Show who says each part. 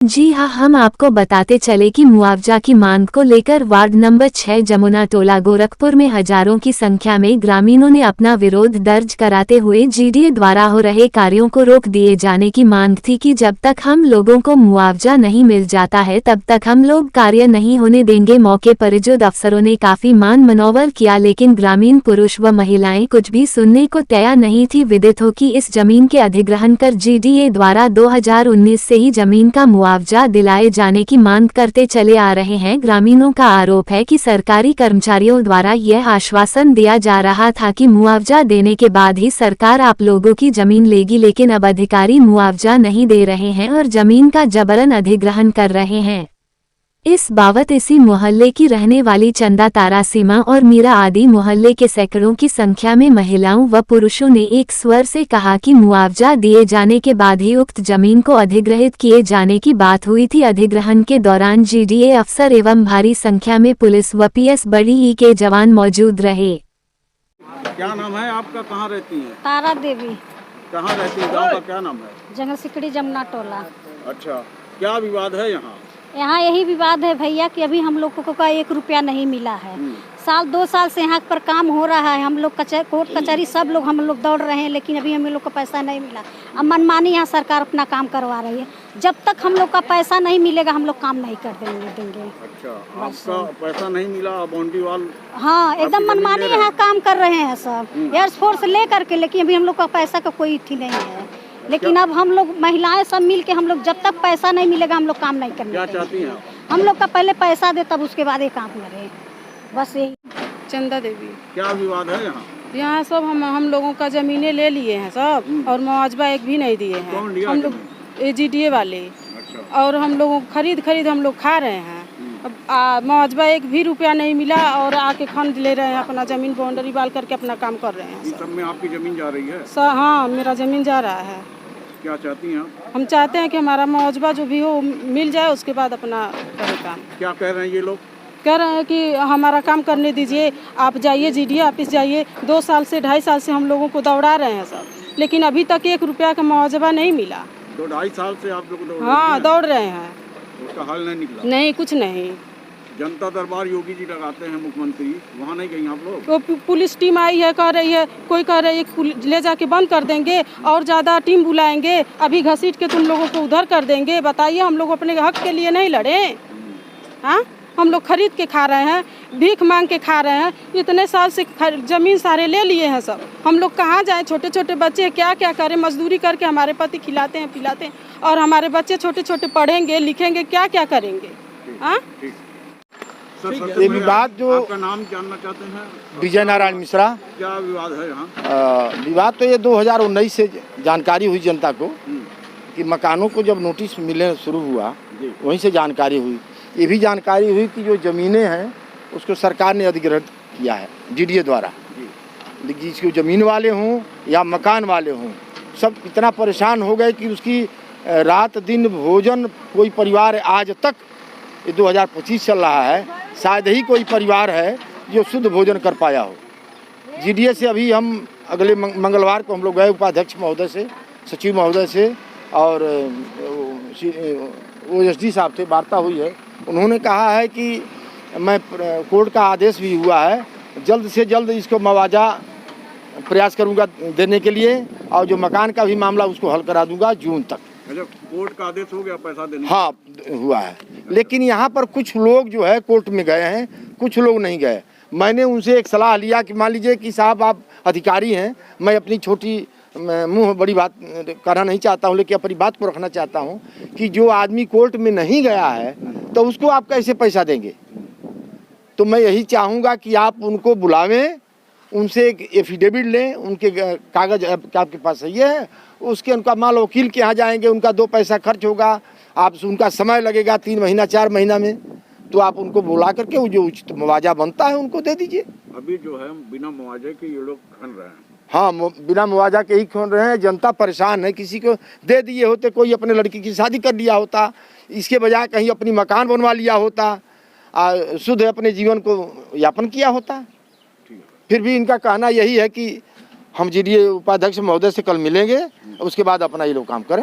Speaker 1: जी हाँ, हम आपको बताते चले कि मुआवजा की मांग को लेकर वार्ड नंबर 6 जमुना टोला गोरखपुर में हजारों की संख्या में ग्रामीणों ने अपना विरोध दर्ज कराते हुए जीडीए द्वारा हो रहे कार्यों को रोक दिए जाने की मांग थी कि जब तक हम लोगों को मुआवजा नहीं मिल जाता है तब तक हम लोग कार्य नहीं होने देंगे। मौके पर मौजूद अफसरों ने काफी मान मनोवर किया, लेकिन ग्रामीण पुरुष व महिलाएं कुछ भी सुनने को तैयार नहीं थी। विदित हो कि इस जमीन के अधिग्रहण कर जीडीए द्वारा 2019 से ही जमीन का मुआवजा दिलाए जाने की मांग करते चले आ रहे हैं। ग्रामीणों का आरोप है कि सरकारी कर्मचारियों द्वारा यह आश्वासन दिया जा रहा था कि मुआवजा देने के बाद ही सरकार आप लोगों की जमीन लेगी, लेकिन अब अधिकारी मुआवजा नहीं दे रहे हैं और जमीन का जबरन अधिग्रहण कर रहे हैं। इस बाबत इसी मोहल्ले की रहने वाली चंदा, तारा, सीमा और मीरा आदि मोहल्ले के सैकड़ों की संख्या में महिलाओं व पुरुषों ने एक स्वर से कहा कि मुआवजा दिए जाने के बाद ही उक्त जमीन को अधिग्रहित किए जाने की बात हुई थी। अधिग्रहण के दौरान जीडीए अफसर एवं भारी संख्या में पुलिस व पीएस बड़ी ई के जवान मौजूद रहे।
Speaker 2: क्या नाम है आपका? कहाँ रहती है?
Speaker 3: तारा देवी।
Speaker 2: कहाँ रहती है? गाँव का क्या नाम है?
Speaker 3: जंगल सिकड़ी जमुना टोला।
Speaker 2: अच्छा, क्या विवाद है यहाँ?
Speaker 3: यहाँ यही विवाद है भैया कि अभी हम लोग को 1 रुपया नहीं मिला है। साल 2 साल से यहाँ पर काम हो रहा है, हम लोग कोर्ट कचहरी सब लोग हम लोग दौड़ रहे हैं, लेकिन अभी हम लोग को पैसा नहीं मिला। अब मनमानी यहाँ सरकार अपना काम करवा रही है। जब तक हम लोग का पैसा नहीं मिलेगा हम लोग काम नहीं कर देंगे।
Speaker 2: अच्छा, आपका पैसा नहीं मिला? Boundary wall?
Speaker 3: हाँ, एकदम मनमानी यहाँ काम कर रहे हैं सब एयरफोर्स ले करके, लेकिन अभी हम लोग का पैसा का कोई थी नहीं है। लेकिन अब हम लोग महिलाएं सब मिल के हम लोग जब तक पैसा नहीं मिलेगा हम लोग काम नहीं करेंगे।
Speaker 2: क्या चाहती हैं आप?
Speaker 3: हम लोग का पहले पैसा दे तब उसके बाद ये काम करें, बस यही।
Speaker 4: चंदा देवी।
Speaker 2: क्या विवाद है यहाँ?
Speaker 4: यहाँ सब हम लोगों का जमीनें ले लिए हैं सब, और मुआवजा एक भी नहीं दिए हैं।
Speaker 2: कौन लिया?
Speaker 4: हम लोग जीडीए वाले।
Speaker 2: अच्छा।
Speaker 4: और हम लोगों खरीद हम लोग खा रहे हैं। अब मुआवजा एक भी रुपया नहीं मिला और आके खंड ले रहे हैं, अपना जमीन बाउंड्री वाल करके अपना काम कर रहे हैं।
Speaker 2: सब में आपकी जमीन जा रही है?
Speaker 4: हाँ, मेरा जमीन जा रहा है।
Speaker 2: क्या चाहती हैं आप?
Speaker 4: हम चाहते हैं कि हमारा मुआवजा जो भी हो मिल जाए, उसके बाद अपना करें काम।
Speaker 2: क्या कह रहे हैं ये लोग?
Speaker 4: कह रहे हैं कि हमारा काम करने दीजिए, आप जाइए जीडीए ऑफिस जाइए। 2 साल से 2.5 साल से हम लोगों को दौड़ा रहे हैं सब, लेकिन अभी तक 1 रुपया का मुआवजा नहीं मिला।
Speaker 2: 2-2.5 साल से आप लोग?
Speaker 4: हाँ, दौड़ रहे हैं।
Speaker 2: उसका हल नहीं निकला?
Speaker 4: नहीं, कुछ नहीं।
Speaker 2: जनता दरबार योगी जी लगाते हैं मुख्यमंत्री, वहाँ नहीं गई आप लोग?
Speaker 4: तो पुलिस टीम आई है, कह रही है, कोई कह रही है ले जाके बंद कर देंगे और ज़्यादा टीम बुलाएंगे, अभी घसीट के तुम लोगों को उधर कर देंगे। बताइए, हम लोग अपने हक के लिए नहीं लड़े? हाँ, हम लोग खरीद के खा रहे हैं, भीख मांग के खा रहे हैं। इतने साल से जमीन सारे ले लिए हैं सब, हम लोग कहाँ जाएं? छोटे छोटे बच्चे क्या क्या करें? मजदूरी करके हमारे पति खिलाते हैं पिलाते हैं, और हमारे बच्चे छोटे छोटे पढ़ेंगे लिखेंगे, क्या क्या करेंगे? हाँ,
Speaker 2: ये विवाद जो आपका नाम जानना चाहते हैं?
Speaker 5: विजय नारायण मिश्रा।
Speaker 2: क्या विवाद है यहाँ?
Speaker 5: विवाद तो ये 2019 से जानकारी हुई जनता को कि मकानों को जब नोटिस मिलने शुरू हुआ, वहीं से जानकारी हुई। ये भी जानकारी हुई कि जो ज़मीनें हैं उसको सरकार ने अधिग्रहित किया है जीडीए द्वारा। जिसको ज़मीन वाले हों या मकान वाले हों, सब इतना परेशान हो गए कि उसकी रात दिन भोजन, कोई परिवार आज तक, ये 2025 चल रहा है, शायद ही कोई परिवार है जो शुद्ध भोजन कर पाया हो। जीडीए से अभी हम अगले मंगलवार को हम लोग गए, उपाध्यक्ष महोदय से, सचिव महोदय से और ओएसडी साहब से वार्ता हुई है। उन्होंने कहा है कि मैं कोर्ट का आदेश भी हुआ है, जल्द से जल्द इसको मुआवजा प्रयास करूंगा देने के लिए, और जो मकान का भी मामला उसको हल करा दूंगा जून तक।
Speaker 2: कोर्ट का आदेश हो गया पैसा देने?
Speaker 5: हाँ, हुआ है, लेकिन यहाँ पर कुछ लोग जो है कोर्ट में गए हैं, कुछ लोग नहीं गए। मैंने उनसे एक सलाह लिया कि मान लीजिए कि साहब आप अधिकारी हैं, मैं अपनी छोटी मुँह बड़ी बात करना नहीं चाहता हूँ, लेकिन अपनी बात को रखना चाहता हूँ कि जो आदमी कोर्ट में नहीं गया है तो उसको आप कैसे पैसा देंगे? तो मैं यही चाहूँगा कि आप उनको बुलावें, उनसे एक एफिडेविट लें, उनके कागज़ आपके पास सही है, उसके उनका माल वकील के यहाँ जाएंगे, उनका 2 पैसा खर्च होगा, आप उनका समय लगेगा 3 महीना 4 महीना में, तो आप उनको बुला करके वो जो उचित मुआवजा बनता है उनको दे दीजिए।
Speaker 2: अभी जो है बिना मुआवजे के ये लोग खन रहे हैं।
Speaker 5: हाँ, बिना मुआवजा के ही खन रहे हैं। जनता परेशान है। किसी को दे दिए होते, कोई अपने लड़की की शादी कर लिया होता, इसके बजाय कहीं अपनी मकान बनवा लिया होता, शुद्ध अपने जीवन को यापन किया होता। फिर भी इनका कहना यही है कि हम जीडीए उपाध्यक्ष महोदय से कल मिलेंगे, उसके बाद अपना ये लोग काम करें।